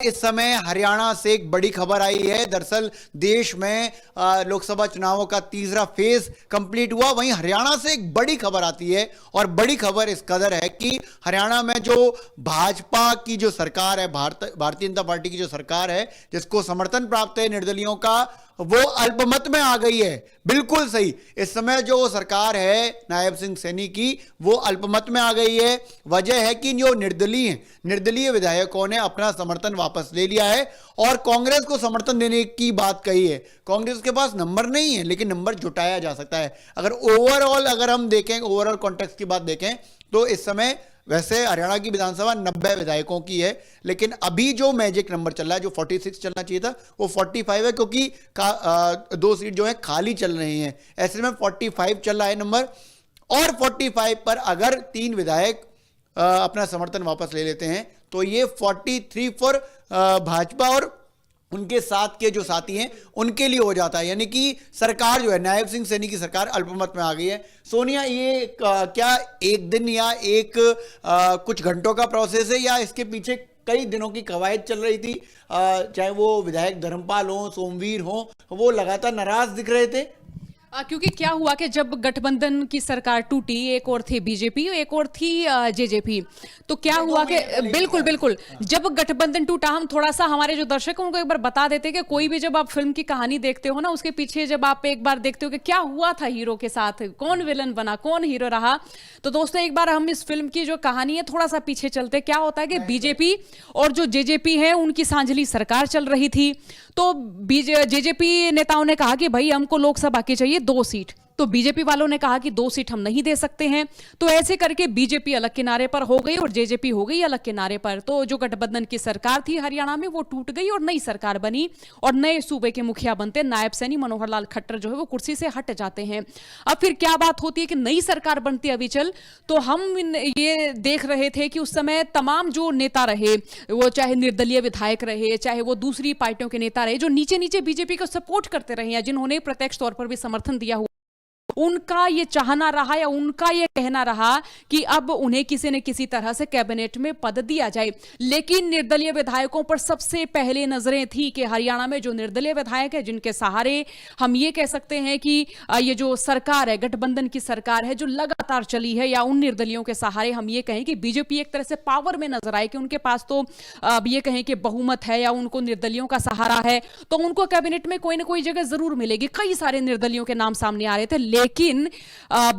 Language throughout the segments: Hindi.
इस समय हरियाणा से एक बड़ी खबर आई है। दरअसल देश में लोकसभा चुनावों का तीसरा फेज कंप्लीट हुआ, वहीं हरियाणा से एक बड़ी खबर आती है और बड़ी खबर इस कदर है कि हरियाणा में जो भाजपा की जो सरकार है, भारतीय जनता पार्टी की जो सरकार है, जिसको समर्थन प्राप्त है निर्दलियों का, वो अल्पमत में आ गई है। बिल्कुल सही, इस समय जो सरकार है नायब सिंह सैनी की, वो अल्पमत में आ गई है। वजह है कि जो निर्दलीय विधायकों ने अपना समर्थन वापस ले लिया है और कांग्रेस को समर्थन देने की बात कही है। कांग्रेस के पास नंबर नहीं है, लेकिन नंबर जुटाया जा सकता है। अगर हम देखें, ओवरऑल कॉन्टेक्स्ट की बात देखें, तो इस समय वैसे हरियाणा की विधानसभा 90 विधायकों की है, लेकिन अभी जो मैजिक नंबर चल रहा है, जो 46 चलना चाहिए था, वो 45 है, क्योंकि 2 सीट जो है खाली चल रही हैं। ऐसे में 45 चल रहा है नंबर, और 45 पर अगर 3 विधायक अपना समर्थन वापस ले लेते हैं तो ये 43 फॉर भाजपा और उनके साथ के जो साथी हैं उनके लिए हो जाता है। यानी कि सरकार जो है, नायब सिंह सैनी की सरकार अल्पमत में आ गई है। सोनिया, ये क्या एक दिन या कुछ घंटों का प्रोसेस है, या इसके पीछे कई दिनों की कवायद चल रही थी? चाहे वो विधायक धर्मपाल हो, सोमवीर हो, वो लगातार नाराज दिख रहे थे। क्योंकि क्या हुआ कि जब गठबंधन की सरकार टूटी, एक और थी बीजेपी, एक और थी जेजेपी, तो क्या हुआ कि बिल्कुल जब गठबंधन टूटा, हम थोड़ा सा हमारे जो दर्शक हैं उनको एक बार बता देते कि कोई भी जब आप फिल्म की कहानी देखते हो ना, उसके पीछे जब आप एक बार देखते हो कि क्या हुआ था हीरो के साथ, कौन विलन बना, कौन हीरो रहा, तो दोस्तों एक बार हम इस फिल्म की जो कहानी है थोड़ा सा पीछे चलते। क्या होता है कि बीजेपी और जो जेजेपी है उनकी सांझली सरकार चल रही थी, तो जेजेपी नेताओं ने कहा कि भाई हमको लोकसभा की चाहिए 2 सीट, तो बीजेपी वालों ने कहा कि 2 सीट हम नहीं दे सकते हैं। तो ऐसे करके बीजेपी अलग किनारे पर हो गई और जेजेपी हो गई अलग किनारे पर। तो जो गठबंधन की सरकार थी हरियाणा में, वो टूट गई और नई सरकार बनी और नए सूबे के मुखिया बनते नायब सैनी मनोहर लाल खट्टर जो है वो कुर्सी से हट जाते हैं। अब फिर क्या बात होती है कि नई सरकार बनती है अविचल। तो हम ये देख रहे थे कि उस समय तमाम जो नेता रहे, वो चाहे निर्दलीय विधायक रहे, चाहे वो दूसरी पार्टियों के नेता रहे, जो नीचे नीचे बीजेपी को सपोर्ट करते रहे हैं, जिन्होंने प्रत्यक्ष तौर पर भी समर्थन दिया हुआ, उनका ये चाहना रहा या उनका ये कहना रहा कि अब उन्हें किसी न किसी तरह से कैबिनेट में पद दिया जाए। लेकिन निर्दलीय विधायकों पर सबसे पहले नजरें थी कि हरियाणा में जो निर्दलीय विधायक है, जिनके सहारे हम ये कह सकते हैं कि ये जो सरकार है, गठबंधन की सरकार है जो लगातार चली है, या उन निर्दलियों के सहारे हम ये कहें कि बीजेपी एक तरह से पावर में नजर आए कि उनके पास तो अब ये कहें कि बहुमत है या उनको निर्दलियों का सहारा है, तो उनको कैबिनेट में कोई ना कोई जगह जरूर मिलेगी। कई सारे निर्दलियों के नाम सामने आ रहे थे, लेकिन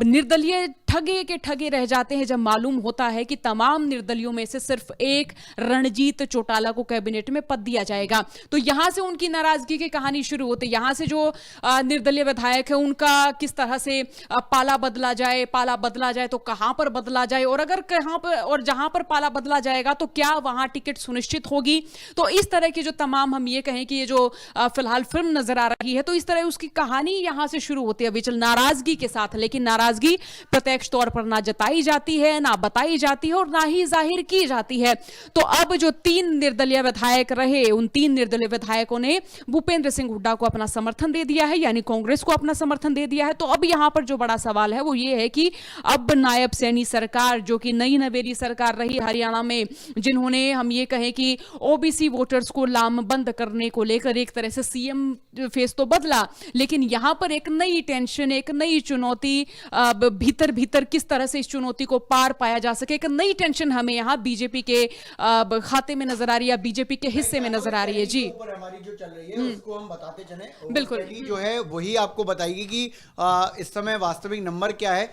निर्दलीय ठगे के ठगे रह जाते हैं जब मालूम होता है कि तमाम निर्दलियों में से सिर्फ एक रणजीत चौटाला को कैबिनेट में पद दिया जाएगा। तो यहां से उनकी नाराजगी की कहानी शुरू होती है। यहां से जो निर्दलीय विधायक है उनका किस तरह से पाला बदला जाए तो कहां पर बदला जाए, और अगर कहां पर और जहां पर पाला बदला जाएगा तो क्या वहां टिकट सुनिश्चित होगी। तो इस तरह की जो तमाम हम ये कहें कि ये जो फिलहाल फिल्म नजर आ रही है, तो इस तरह उसकी कहानी यहां से शुरू होती है विचल नाराजगी के साथ। लेकिन नाराजगी प्रत्यक्ष तौर पर ना जताई जाती है, ना बताई जाती है, और ना ही जाहिर की जाती है। तो अब जो 3 निर्दलीय विधायक रहे, उन 3 निर्दलीय विधायकों ने भूपेंद्र सिंह हुड्डा को अपना समर्थन दे दिया है, यानी कांग्रेस को अपना समर्थन दे दिया है। तो अब यहां पर जो बड़ा सवाल है वो ये है कि अब नायब सैनी सरकार, जो कि नई नवेली सरकार रही हरियाणा में, जिन्होंने हम ये कहें कि ओबीसी वोटर्स को लामबंद करने को लेकर एक तरह से सीएम फेस तो बदला, लेकिन यहां पर एक नई टेंशन, एक नई चुनौती, भीतर किस तरह से इस चुनौती को पार पाया जा सके, एक नई टेंशन हमें यहाँ बीजेपी के खाते में नजर आ रही है, बीजेपी के हिस्से में नजर आ रही है। जी, हमारी जो चल रही है उसको हम बताते चले। बिल्कुल, जो है वही आपको बताएगी कि इस समय वास्तविक नंबर क्या है।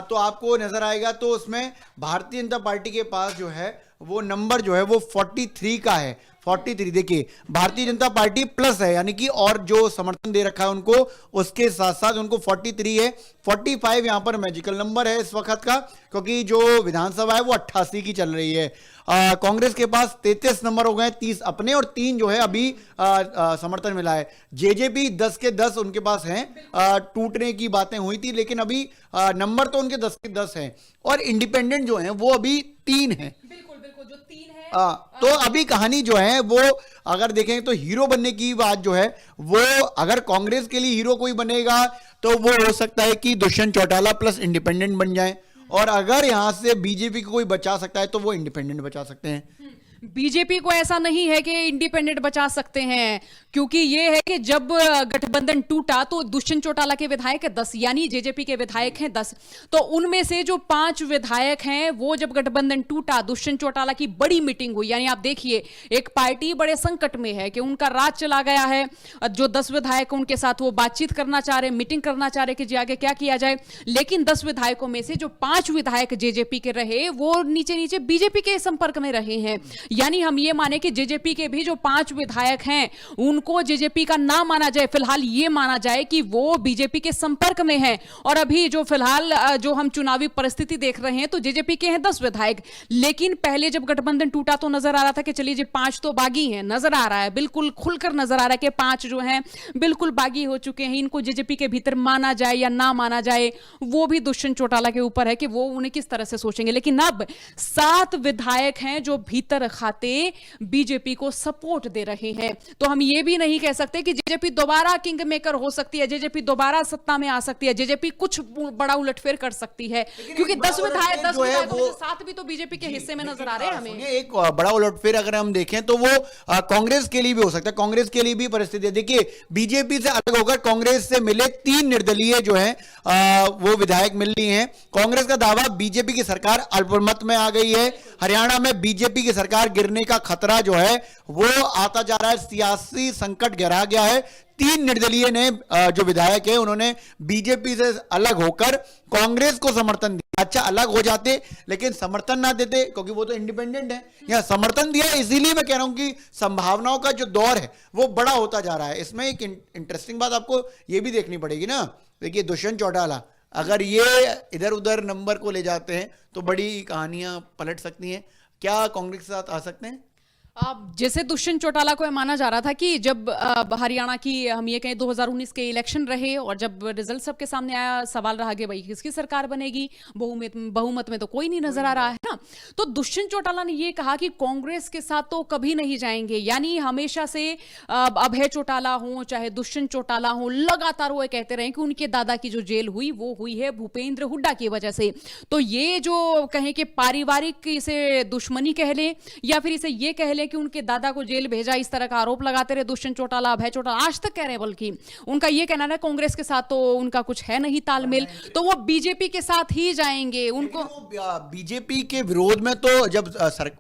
तो आपको नजर आएगा, तो उसमें भारतीय जनता पार्टी के पास जो है वो नंबर जो है वो 43 का है। 43, देखिए भारतीय जनता पार्टी प्लस है, यानी कि और जो समर्थन दे रखा है उनको, उसके साथ साथ उनको 43 है। 45 यहां पर मैजिकल नंबर है इस वक्त का, क्योंकि जो विधानसभा है वो 88 की चल रही है। कांग्रेस के पास 33 नंबर हो गए, 30 अपने और 3 जो है अभी समर्थन मिला है। जेजेपी 10 के 10 उनके पास हैं। टूटने की बातें हुई थी, लेकिन अभी नंबर तो उनके 10 के 10 हैं, और इंडिपेंडेंट जो हैं वो अभी 3 हैं। जो 3 है। तो अभी कहानी जो है वो अगर देखें तो हीरो बनने की बात जो है वो, अगर कांग्रेस के लिए हीरो कोई बनेगा तो वो हो सकता है कि दुष्यंत चौटाला प्लस इंडिपेंडेंट बन जाए, और अगर यहां से बीजेपी को कोई बचा सकता है तो वो इंडिपेंडेंट बचा सकते हैं। बीजेपी को ऐसा नहीं है कि इंडिपेंडेंट बचा सकते हैं, क्योंकि ये है कि जब गठबंधन टूटा तो दुष्यंत चौटाला के विधायक 10 यानी जेजेपी के विधायक हैं 10, तो उनमें से जो 5 विधायक हैं वो जब गठबंधन टूटा दुष्यंत चौटाला की बड़ी मीटिंग हुई, यानी आप देखिए एक पार्टी बड़े संकट में है कि उनका राज चला गया है, जो 10 विधायक उनके साथ वो बातचीत करना चाह रहे, मीटिंग करना चाह रहे कि जी आगे क्या किया जाए, लेकिन 10 विधायकों में से जो 5 विधायक जेजेपी के रहे वो नीचे नीचे बीजेपी के संपर्क में रहे हैं। यानी हम ये माने कि जेजेपी के भी जो 5 विधायक हैं उनको जेजेपी का ना माना जाए, फिलहाल ये माना जाए कि वो बीजेपी के संपर्क में हैं। और अभी जो फिलहाल जो हम चुनावी परिस्थिति देख रहे हैं तो जेजेपी के हैं 10 विधायक, लेकिन पहले जब गठबंधन टूटा तो नजर आ रहा था कि चलिए जी 5 तो बागी हैं, नजर आ रहा है, बिल्कुल खुलकर नजर आ रहा है कि 5 जो हैं बिल्कुल बागी हो चुके हैं, इनको जेजेपी के भीतर माना जाए या ना माना जाए वो भी दुष्यंत चौटाला के ऊपर है कि वो उन्हें किस तरह से सोचेंगे। लेकिन अब 7 विधायक हैं जो भीतर खाते बीजेपी को सपोर्ट दे रहे हैं, तो हम ये भी नहीं कह सकते कि जेजेपी दोबारा किंग मेकर हो सकती है, जेजेपी दोबारा सत्ता में आ सकती है, जेजेपी कुछ बड़ा उलटफेर कर सकती है, क्योंकि 10 विधायकों में से 7 भी तो बीजेपी के हिस्से में नजर आ रहे हैं हमें। एक बड़ा उलटफेर अगर हम देखें तो वो कांग्रेस के लिए भी हो सकता है, कांग्रेस के लिए भी परिस्थिति है। देखिए बीजेपी से अलग होकर कांग्रेस से मिले 3 निर्दलीय जो हैं वो विधायक मिल रही हैं। कांग्रेस का दावा बीजेपी की सरकार अल्पमत में आ गई है, हरियाणा में बीजेपी की सरकार गिरने का खतरा जो है वो आता जा रहा है, सियासी संकट गहरा गया है। 3 निर्दलीय ने जो विधायक है उन्होंने बीजेपी से अलग होकर कांग्रेस को समर्थन दिया। अच्छा अलग हो जाते लेकिन समर्थन ना देते, क्योंकि वो तो इंडिपेंडेंट है, यहां समर्थन दिया, इसीलिए मैं कह रहा हूं कि संभावनाओं का जो दौर है वो बड़ा होता जा रहा है। इसमें एक इंटरेस्टिंग बात आपको ये भी देखनी पड़ेगी ना, देखिए दुष्यंत चौटाला अगर ये इधर उधर नंबर को ले जाते हैं तो बड़ी कहानियां पलट सकती हैं। क्या कांग्रेस के साथ आ सकते हैं? जैसे दुष्यंत चौटाला को माना जा रहा था कि जब हरियाणा की हम ये कहें 2019 के इलेक्शन रहे और जब रिजल्ट सबके सामने आया, सवाल रहा कि भाई किसकी सरकार बनेगी, बहुमत में तो कोई नहीं नजर आ रहा है ना, तो दुष्यंत चौटाला ने ये कहा कि कांग्रेस के साथ तो कभी नहीं जाएंगे। यानी हमेशा से अभय चौटाला हो चाहे दुष्यंत चौटाला हो लगातार वो कहते रहे कि उनके दादा की जो जेल हुई वो हुई है भूपेंद्र हुड्डा की वजह से। तो ये जो कहें कि पारिवारिक इसे दुश्मनी कह ले या फिर इसे ये कह ले कि उनके दादा को जेल भेजा, इस तरह का आरोप लगाते रहे दुष्यंत चौटाला, अभय चौटाला, आज तक कह रहे हैं, बल्कि उनका यह कहना है कांग्रेस के साथ तो उनका कुछ है नहीं तालमेल, तो वो बीजेपी के साथ ही जाएंगे। उनको बीजेपी के विरोध में तो जब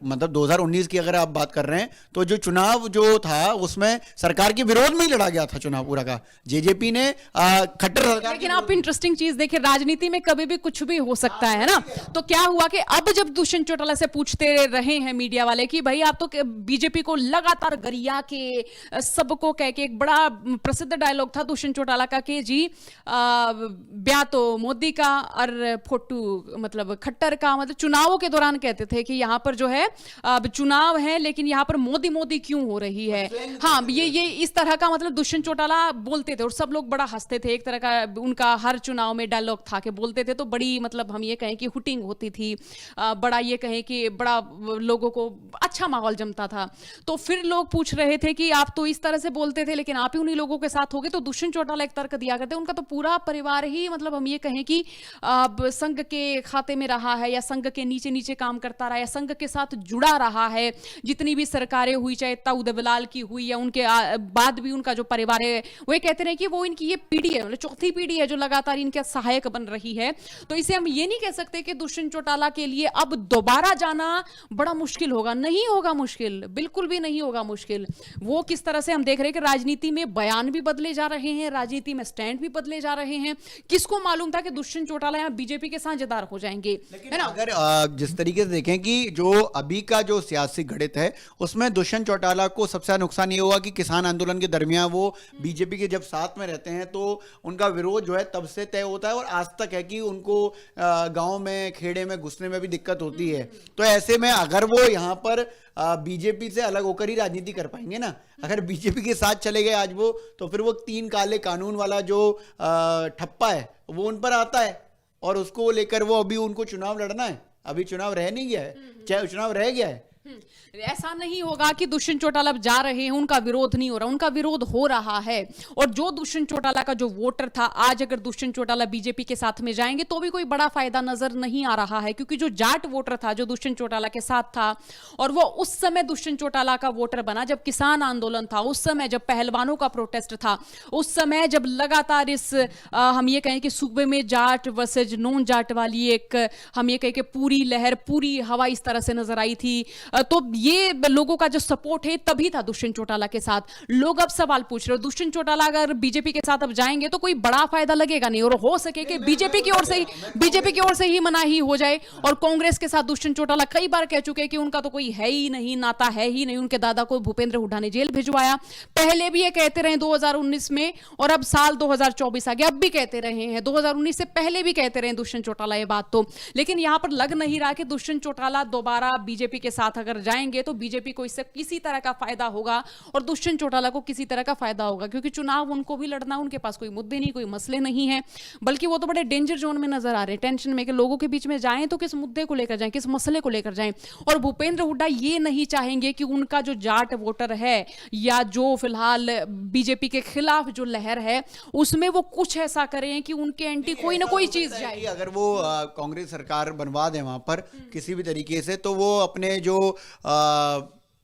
मतलब 2019 की अगर आप बात कर रहे हैं तो जो चुनाव जो था उसमें सरकार के विरोध में ही लड़ा गया था चुनाव पूरा का, जेजेपी ने खट्टर सरकार। लेकिन आप इंटरेस्टिंग चीज देखिए, राजनीति में कभी भी कुछ भी हो सकता है ना, तो क्या हुआ कि अब जब दुष्यंत चौटाला से पूछते रहे हैं मीडिया वाले कि भाई आप तो बीजेपी को लगातार गरिया के सबको कह के, एक बड़ा प्रसिद्ध डायलॉग था दुष्यंत चौटाला का कि जी ब्याह तो मोदी का और फोटू मतलब खट्टर का, मतलब चुनावों के दौरान कहते थे कि यहां पर जो है अब चुनाव है लेकिन यहां पर मोदी मोदी क्यों हो रही है। हाँ ये इस तरह का मतलब दुष्यंत चौटाला बोलते थे और सब लोग बड़ा हंसते थे, एक तरह का उनका हर चुनाव में डायलॉग था कि बोलते थे तो बड़ी मतलब हम ये कहें कि हुटिंग होती थी, बड़ा ये कहें कि बड़ा लोगों को अच्छा माहौल जमता था। तो फिर लोग पूछ रहे थे कि आप तो इस तरह से बोलते थे लेकिन आप ही उन्हीं लोगों के साथ हो गए, तो दुष्यंत चौटाला एक तर्क दिया करते, उनका तो पूरा परिवार ही मतलब हम ये कहें कि संघ के खाते में रहा है या संघ के नीचे नीचे काम करता रहा है, संघ के साथ जुड़ा रहा है। जितनी भी सरकारें हुई चाहे ताऊदलाल की हुई या उनके बाद भी उनका जो परिवार है वो कहते रहे कि वो इनकी ये पीढ़ी है, मतलब चौथी पीढ़ी है जो लगातार इनके सहायक बन रही है। तो इसे हम ये नहीं कह सकते कि दुष्यंत चौटाला के लिए अब दोबारा जाना बड़ा मुश्किल होगा, नहीं होगा मुश्किल, बिल्कुल भी नहीं होगा मुश्किल। वो किस तरह से हम देख रहे हैं कि राजनीति में बयान भी बदले जा रहे हैं, राजनीति में स्टैंड भी बदले जा रहे हैं। किसको मालूम था कि दुष्यंत चौटाला यहां बीजेपी के साझेदार हो जाएंगे, है ना। अगर जिस तरीके से देखें कि जो अभी का जो सियासी गणित है उसमें दुष्यंत चौटाला को सबसे ज्यादा नुकसान ये हुआ कि किसान आंदोलन के दरमियान वो बीजेपी के जब साथ में रहते हैं तो उनका विरोध जो है तब से तय होता है और आज तक है कि उनको गांव में खेड़े में घुसने में भी दिक्कत होती है। तो ऐसे में अगर वो यहाँ पर बीजेपी से अलग होकर ही राजनीति कर पाएंगे ना, अगर बीजेपी के साथ चले गए आज वो, तो फिर वो 3 काले कानून वाला जो ठप्पा है वो उन पर आता है और उसको लेकर वो अभी उनको चुनाव लड़ना है। अभी चुनाव रह नहीं गया है, चाहे चुनाव रह गया है ऐसा नहीं होगा कि दुष्यंत चौटाला अब जा रहे हैं, उनका विरोध नहीं हो रहा, उनका विरोध हो रहा है। और जो दुष्यंत चौटाला का जो वोटर था, आज अगर दुष्यंत चौटाला बीजेपी के साथ में जाएंगे तो भी कोई बड़ा फायदा नजर नहीं आ रहा है, क्योंकि जो जाट वोटर था जो दुष्यंत चौटाला के साथ था, और वो उस समय दुष्यंत चौटाला का वोटर बना जब किसान आंदोलन था, उस समय जब पहलवानों का प्रोटेस्ट था, उस समय जब लगातार इस हम ये कहें कि सूबे में जाट वर्सेज नॉन जाट वाली एक हम ये कहें कि पूरी लहर, पूरी हवा इस तरह से नजर आई थी, तो ये लोगों का जो सपोर्ट है तभी था दुष्यंत चौटाला के साथ। लोग अब सवाल पूछ रहे हो, दुष्यंत चौटाला अगर बीजेपी के साथ अब जाएंगे तो कोई बड़ा फायदा लगेगा नहीं, और हो सके कि बीजेपी की ओर से ही मनाही हो जाए। और कांग्रेस के साथ दुष्यंत चौटाला कई बार कह चुके हैं कि उनका तो कोई है ही नहीं, नाता है ही नहीं, उनके दादा को भूपेंद्र हुड्डा ने जेल भिजवाया, पहले भी ये कहते रहे 2019 में, और अब साल 2024 आ गया, अब भी कहते रहे हैं, 2019 से पहले भी कहते रहे दुष्यंत चौटाला ये बात तो। लेकिन यहां पर लग नहीं रहा कि दुष्यंत चौटाला दोबारा बीजेपी के साथ अगर जाएंगे तो बीजेपी को इससे किसी तरह का फायदा होगा और दुष्यंत चौटाला को किसी तरह का फायदा होगा, क्योंकि चुनाव उनको भी लड़ना, उनके पास कोई मुद्दे नहीं, कोई मसले नहीं है, बल्कि वो तो बड़े डेंजर जोन में नजर आ रहे हैं, टेंशन में कि लोगों के बीच में जाएं तो किस मुद्दे को लेकर जाएं, किस मसले को लेकर जाएं। और भूपेंद्र हुड्डा ये नहीं चाहेंगे कि उनका जो जाट वोटर है या जो फिलहाल बीजेपी के खिलाफ जो लहर है उसमें वो कुछ ऐसा करें कि उनके एंटी कोई ना कोई चीज जाए। अगर वो कांग्रेस सरकार बनवा दे वहां पर किसी भी तरीके से, तो वो अपने जो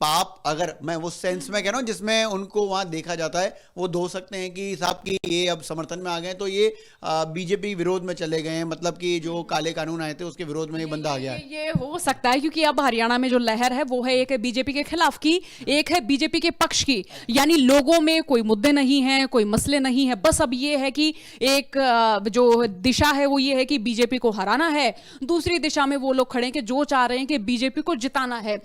पाप, अगर मैं वो सेंस में कह रहा हूं जिसमें उनको वहां देखा जाता है, वो धो सकते हैं कि साहब की ये अब समर्थन में आ गए तो ये बीजेपी विरोध में चले गए हैं, मतलब कि जो काले कानून आए थे उसके विरोध में ये बंदा आ गया है। ये हो सकता है, क्योंकि अब हरियाणा में जो लहर है वो है एक है बीजेपी के खिलाफ की, एक है बीजेपी के पक्ष की, यानी लोगों में कोई मुद्दे नहीं है, कोई मसले नहीं है, बस अब ये है कि एक जो दिशा है वो ये है कि बीजेपी को हराना है, दूसरी दिशा में वो लोग खड़े हैं कि जो चाह रहे हैं कि बीजेपी को जिताना है।